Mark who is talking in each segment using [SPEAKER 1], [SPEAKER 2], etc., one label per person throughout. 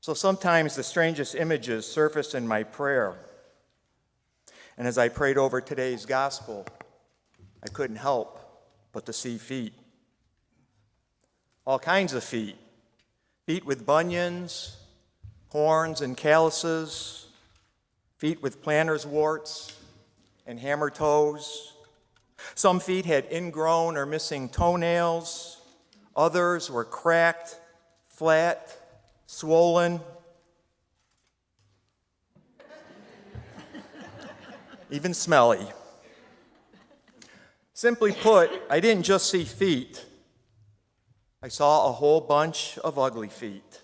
[SPEAKER 1] So sometimes the strangest images surface in my prayer. And as I prayed over today's gospel, I couldn't help but to see feet. All kinds of feet. Feet with bunions, horns and calluses, feet with plantar's warts and hammer toes. Some feet had ingrown or missing toenails. Others were cracked, flat, swollen. Even smelly. Simply put, I didn't just see feet. I saw a whole bunch of ugly feet.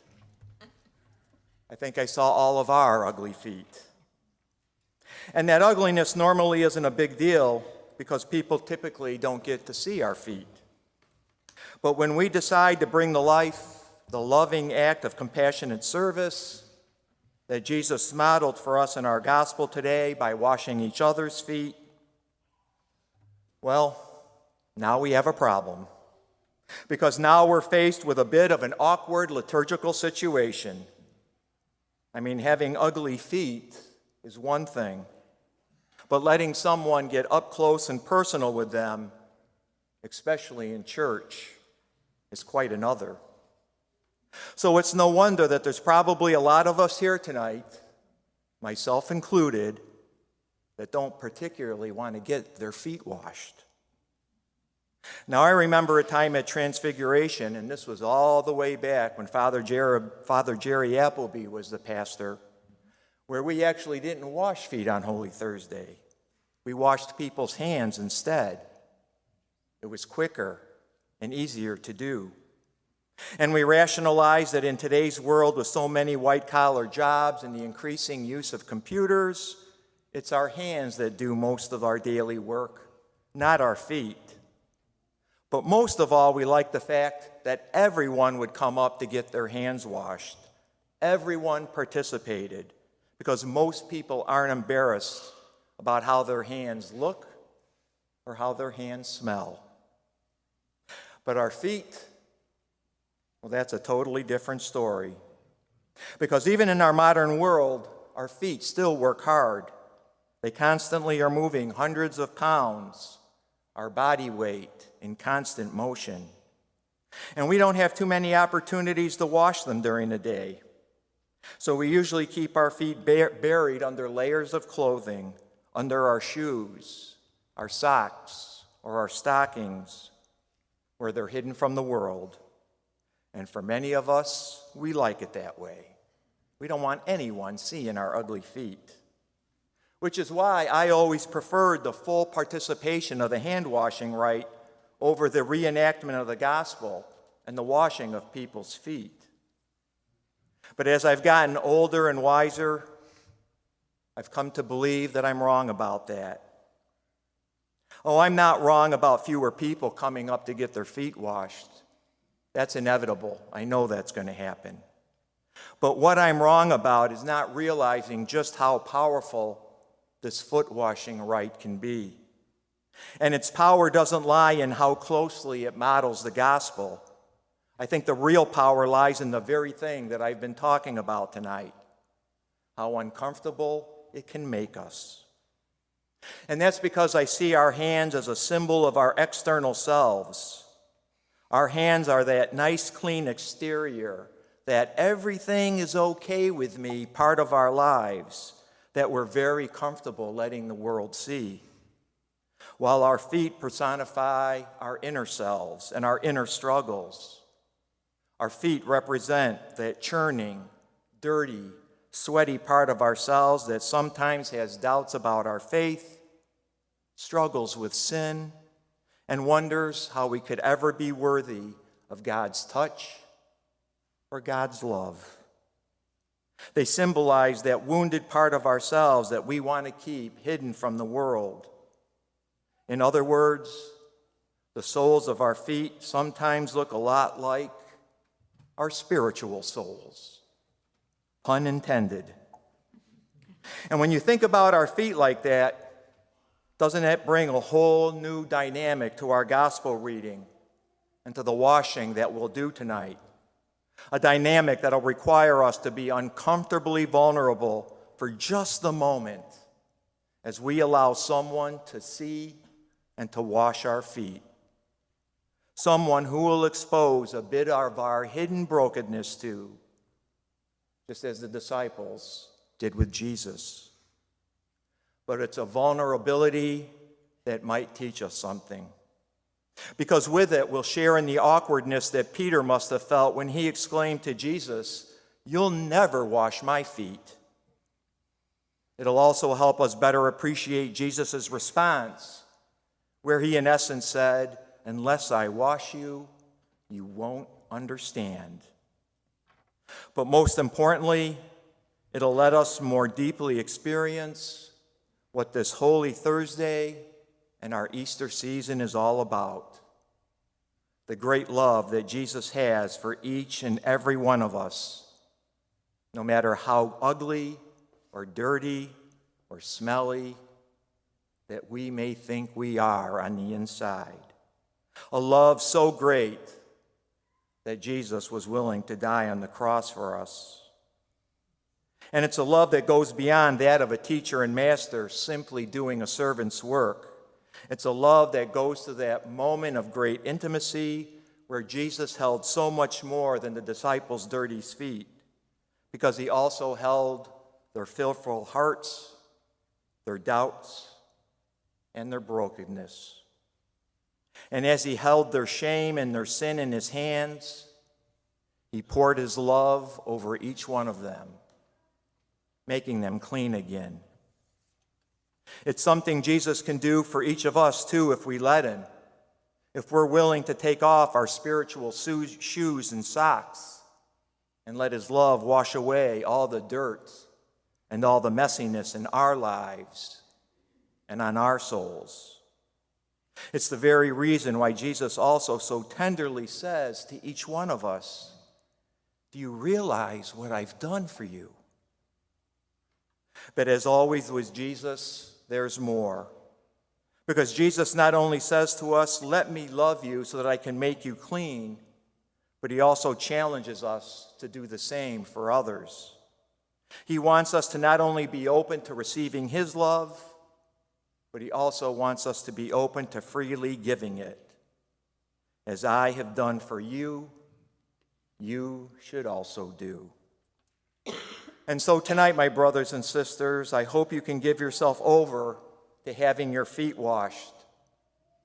[SPEAKER 1] I think I saw all of our ugly feet. And that ugliness normally isn't a big deal because people typically don't get to see our feet. But when we decide to bring to life the loving act of compassionate service that Jesus modeled for us in our gospel today by washing each other's feet, well, now we have a problem. Because now we're faced with a bit of an awkward liturgical situation. I mean, having ugly feet is one thing, but letting someone get up close and personal with them, especially in church, is quite another. So it's no wonder that there's probably a lot of us here tonight, myself included, that don't particularly want to get their feet washed. Now, I remember a time at Transfiguration, and this was all the way back when Father Jerry Appleby was the pastor, where we actually didn't wash feet on Holy Thursday. We washed people's hands instead. It was quicker and easier to do. And we rationalized that in today's world with so many white-collar jobs and the increasing use of computers, it's our hands that do most of our daily work, not our feet. But most of all, we like the fact that everyone would come up to get their hands washed. Everyone participated because most people aren't embarrassed about how their hands look or how their hands smell. But our feet, well, that's a totally different story. Because even in our modern world, our feet still work hard. They constantly are moving hundreds of pounds, our body weight, in constant motion. And we don't have too many opportunities to wash them during the day. So we usually keep our feet buried under layers of clothing, under our shoes, our socks, or our stockings, where they're hidden from the world. And for many of us, we like it that way. We don't want anyone seeing our ugly feet. Which is why I always preferred the full participation of the hand washing rite over the reenactment of the gospel and the washing of people's feet. But as I've gotten older and wiser, I've come to believe that I'm wrong about that. Oh, I'm not wrong about fewer people coming up to get their feet washed. That's inevitable. I know that's going to happen. But what I'm wrong about is not realizing just how powerful this foot washing rite can be. And its power doesn't lie in how closely it models the gospel. I think the real power lies in the very thing that I've been talking about tonight, how uncomfortable it can make us. And that's because I see our hands as a symbol of our external selves. Our hands are that nice, clean exterior, that everything is okay with me part of our lives, that we're very comfortable letting the world see. While our feet personify our inner selves and our inner struggles. Our feet represent that churning, dirty, sweaty part of ourselves that sometimes has doubts about our faith, struggles with sin, and wonders how we could ever be worthy of God's touch or God's love. They symbolize that wounded part of ourselves that we want to keep hidden from the world. In other words, the soles of our feet sometimes look a lot like our spiritual souls. Pun intended. And when you think about our feet like that, doesn't that bring a whole new dynamic to our gospel reading and to the washing that we'll do tonight? a dynamic that'll require us to be uncomfortably vulnerable for just a moment as we allow someone to see and to wash our feet. Someone who will expose a bit of our hidden brokenness to, just as the disciples did with Jesus. But it's a vulnerability that might teach us something. Because with it, we'll share in the awkwardness that Peter must have felt when he exclaimed to Jesus, "You'll never wash my feet." It'll also help us better appreciate Jesus' response, where he in essence said, "Unless I wash you, you won't understand." But most importantly, it'll let us more deeply experience what this Holy Thursday and our Easter season is all about. The great love that Jesus has for each and every one of us, no matter how ugly or dirty or smelly that we may think we are on the inside. A love so great that Jesus was willing to die on the cross for us. And it's a love that goes beyond that of a teacher and master simply doing a servant's work. It's a love that goes to that moment of great intimacy where Jesus held so much more than the disciples' dirty feet, because he also held their fearful hearts, their doubts, and their brokenness. And as he held their shame and their sin in his hands, he poured his love over each one of them, making them clean again. It's something Jesus can do for each of us, too, if we let him. If we're willing to take off our spiritual shoes and socks and let his love wash away all the dirt and all the messiness in our lives and on our souls. It's the very reason why Jesus also so tenderly says to each one of us, "Do you realize what I've done for you?" But as always with Jesus, there's more. Because Jesus not only says to us, "Let me love you so that I can make you clean," but he also challenges us to do the same for others. He wants us to not only be open to receiving his love, but he also wants us to be open to freely giving it. As I have done for you, you should also do. And so tonight, my brothers and sisters, I hope you can give yourself over to having your feet washed,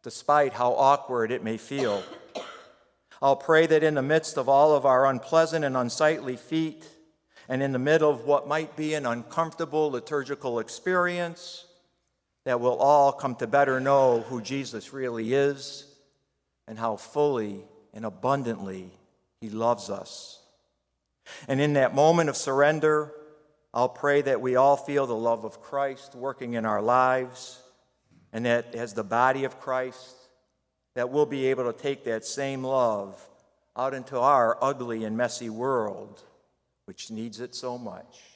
[SPEAKER 1] despite how awkward it may feel. I'll pray that in the midst of all of our unpleasant and unsightly feet, and in the middle of what might be an uncomfortable liturgical experience, that we'll all come to better know who Jesus really is and how fully and abundantly he loves us. And in that moment of surrender, I'll pray that we all feel the love of Christ working in our lives, and that as the body of Christ, that we'll be able to take that same love out into our ugly and messy world, which needs it so much.